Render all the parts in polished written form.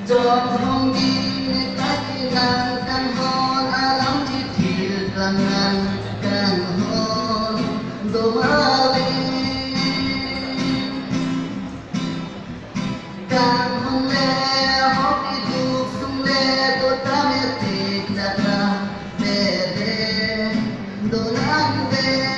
Trong không đi cách nàng căn hôn alam chỉ thiệt là nàng căn hôn đồ mơ đi căn hôn lệ hóp đi chụp sung lệ đồ ta mê tịch chặt ra bề đê đồ nắng đê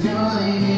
Joy